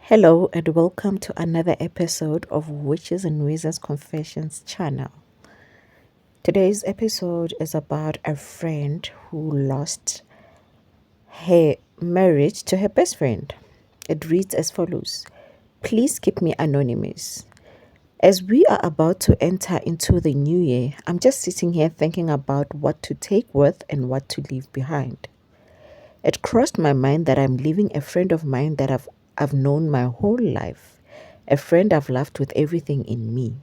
Hello and welcome to another episode of Witches and Wizards Confessions channel. Today's episode is about a friend who lost her marriage to her best friend. It reads as follows. Please keep me anonymous. As we are about to enter into the new year, I'm just sitting here thinking about what to take with and what to leave behind. It crossed my mind that I'm leaving a friend of mine that I've known my whole life, a friend I've loved with everything in me.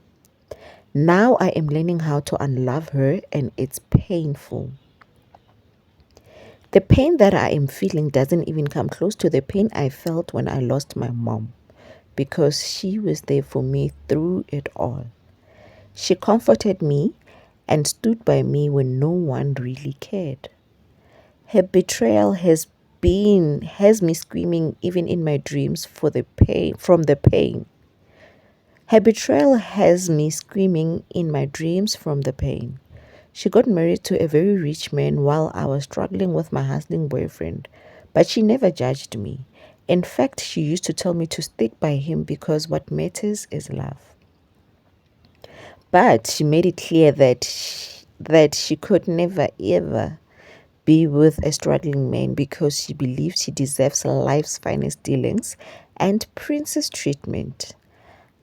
Now I am learning how to unlove her, and it's painful. The pain that I am feeling doesn't even come close to the pain I felt when I lost my mom, because she was there for me through it all. She comforted me and stood by me when no one really cared. Her betrayal has me screaming even in my dreams for the pain from the pain. Her betrayal has me screaming in my dreams from the pain. She got married to a very rich man while I was struggling with my hustling boyfriend, but she never judged me. In fact, she used to tell me to stick by him because what matters is love. But she made it clear that she could never ever be with a struggling man because she believes she deserves life's finest dealings and princess treatment.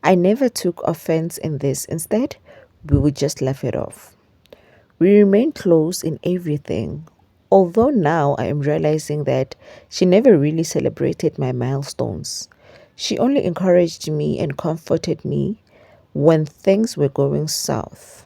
I never took offense in this. Instead, we would just laugh it off. We remained close in everything, although now I am realizing that she never really celebrated my milestones. She only encouraged me and comforted me when things were going south.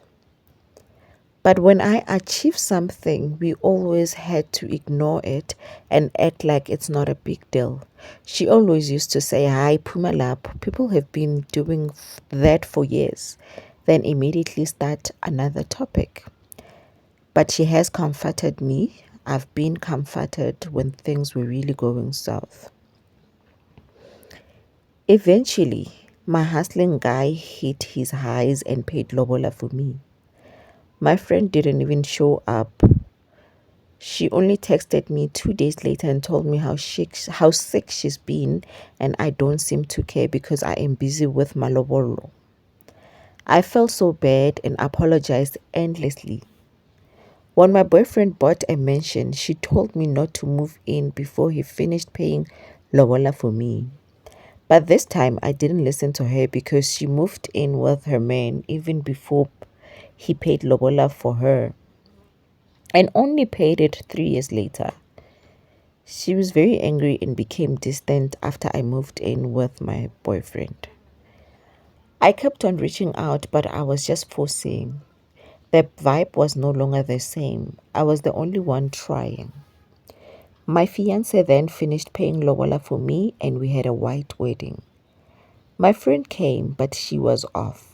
But when I achieved something, we always had to ignore it and act like it's not a big deal. She always used to say, Hi, Pumalap, people have been doing that for years. Then immediately start another topic. But she has comforted me. I've been comforted when things were really going south. Eventually, my hustling guy hit his highs and paid lobola for me. My friend didn't even show up. She only texted me 2 days later and told me how sick she's been, and I don't seem to care because I am busy with malobolo. I felt so bad and apologized endlessly. When my boyfriend bought a mansion, she told me not to move in before he finished paying lobola for me. But this time I didn't listen to her because she moved in with her man even before he paid lobola for her and only paid it 3 years later. She was very angry and became distant after I moved in with my boyfriend. I kept on reaching out, but I was just forcing. The vibe was no longer the same. I was the only one trying. My fiance then finished paying lobola for me and we had a white wedding. My friend came, but she was off.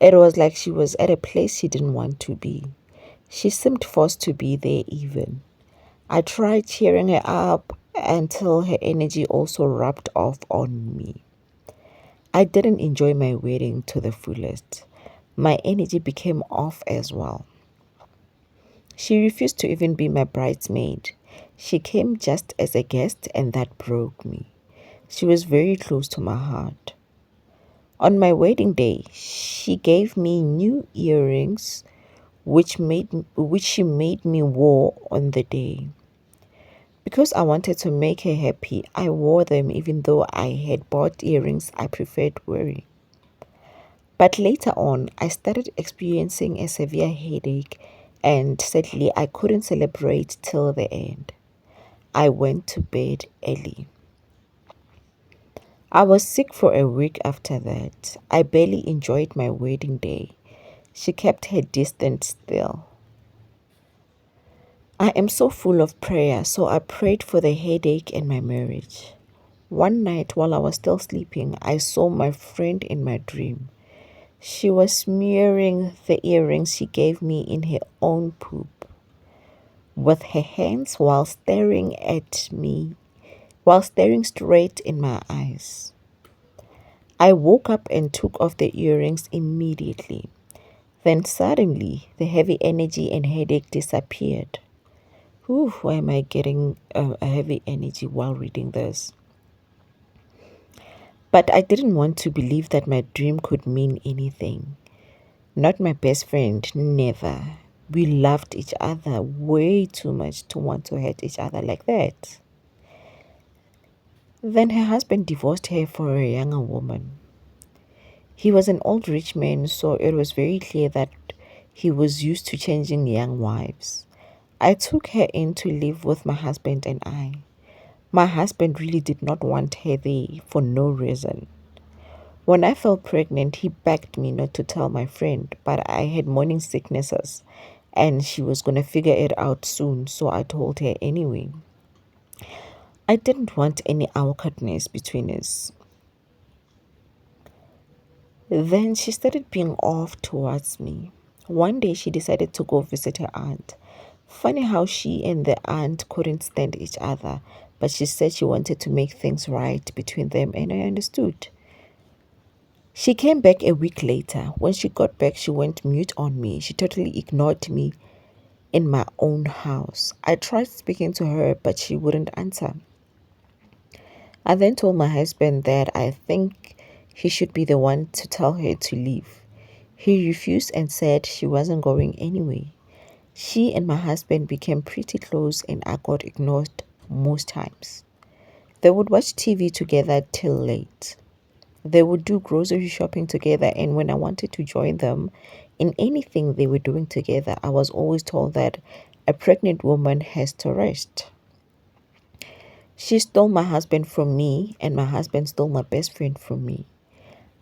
It was like she was at a place she didn't want to be. She seemed forced to be there even. I tried cheering her up until her energy also rubbed off on me. I didn't enjoy my wedding to the fullest. My energy became off as well. She refused to even be my bridesmaid. She came just as a guest, and that broke me. She was very close to my heart. On my wedding day, she gave me new earrings which she made me wear on the day. Because I wanted to make her happy, I wore them even though I had bought earrings I preferred wearing. But later on, I started experiencing a severe headache and sadly I couldn't celebrate till the end. I went to bed early. I was sick for a week after that. I barely enjoyed my wedding day. She kept her distance still. I am so full of prayer, so I prayed for the headache and my marriage. One night while I was still sleeping, I saw my friend in my dream. She was smearing the earrings she gave me in her own poop with her hands while staring straight in my eyes. I woke up and took off the earrings immediately. Then suddenly, the heavy energy and headache disappeared. Whew, why am I getting a heavy energy while reading this? But I didn't want to believe that my dream could mean anything. Not my best friend, never. We loved each other way too much to want to hurt each other like that. Then her husband divorced her for a younger woman. He was an old rich man, so it was very clear that he was used to changing young wives. I took her in to live with my husband and I. My husband really did not want her there for no reason. When I fell pregnant, he begged me not to tell my friend, but I had morning sicknesses and she was going to figure it out soon, so I told her anyway. I didn't want any awkwardness between us. Then she started being off towards me. One day she decided to go visit her aunt. Funny how she and the aunt couldn't stand each other, but she said she wanted to make things right between them, and I understood. She came back a week later. When she got back, she went mute on me. She totally ignored me in my own house. I tried speaking to her, but she wouldn't answer. I then told my husband that I think he should be the one to tell her to leave. He refused and said she wasn't going anyway. She and my husband became pretty close and I got ignored most times. They would watch TV together till late. They would do grocery shopping together, and when I wanted to join them in anything they were doing together, I was always told that a pregnant woman has to rest. She stole my husband from me, and my husband stole my best friend from me.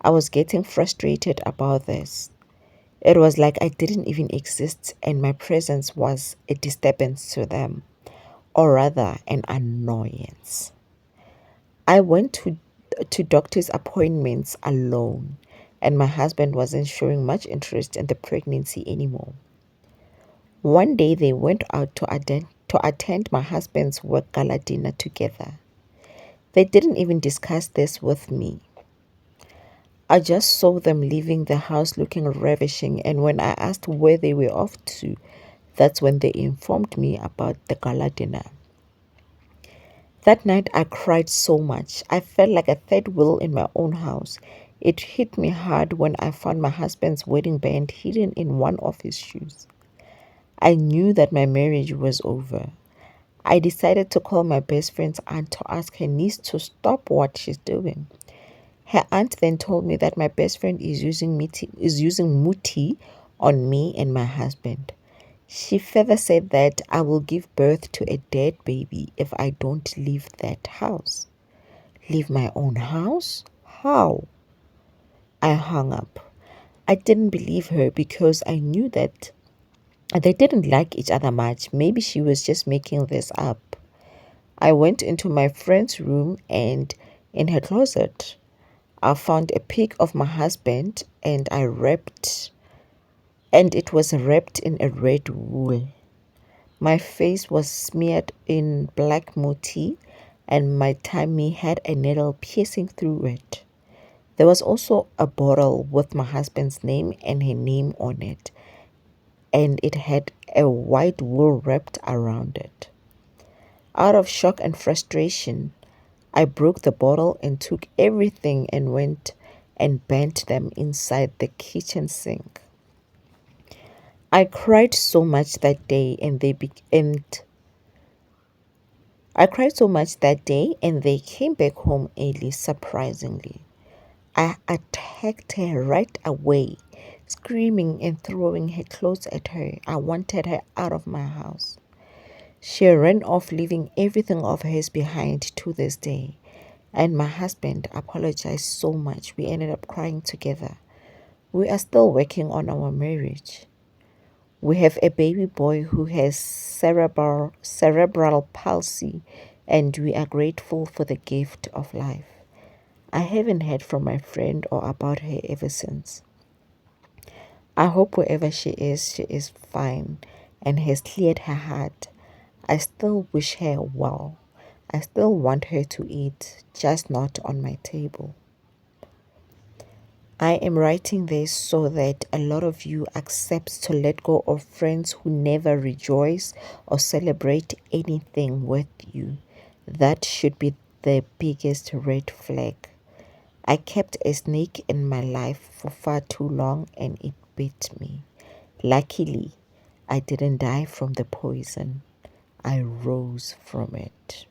I was getting frustrated about this. It was like I didn't even exist, and my presence was a disturbance to them, or rather, an annoyance. I went to doctor's appointments alone, and my husband wasn't showing much interest in the pregnancy anymore. One day they went out to attend my husband's work gala dinner together. They didn't even discuss this with me. I just saw them leaving the house looking ravishing, and when I asked where they were off to, that's when they informed me about the gala dinner. That night I cried so much. I felt like a third wheel in my own house. It hit me hard when I found my husband's wedding band hidden in one of his shoes. I knew that my marriage was over. I decided to call my best friend's aunt to ask her niece to stop what she's doing. Her aunt then told me that my best friend is using muti on me and my husband. She further said that I will give birth to a dead baby if I don't leave that house. Leave my own house? How? I hung up. I didn't believe her because I knew that they didn't like each other much. Maybe she was just making this up. I went into my friend's room and in her closet, I found a pic of my husband and it was wrapped in a red wool. My face was smeared in black muti and my tummy had a needle piercing through it. There was also a bottle with my husband's name and her name on it, and it had a white wool wrapped around it. Out of shock and frustration, I broke the bottle and took everything and went and bent them inside the kitchen sink. I cried so much that day and they came back home early surprisingly. I attacked her right away, screaming and throwing her clothes at her. I wanted her out of my house. She ran off, leaving everything of hers behind to this day. And my husband apologized so much. We ended up crying together. We are still working on our marriage. We have a baby boy who has cerebral palsy, and we are grateful for the gift of life. I haven't heard from my friend or about her ever since. I hope wherever she is fine and has cleared her heart. I still wish her well. I still want her to eat, just not on my table. I am writing this so that a lot of you accept to let go of friends who never rejoice or celebrate anything with you. That should be the biggest red flag. I kept a snake in my life for far too long and it bit me. Luckily, I didn't die from the poison. I rose from it.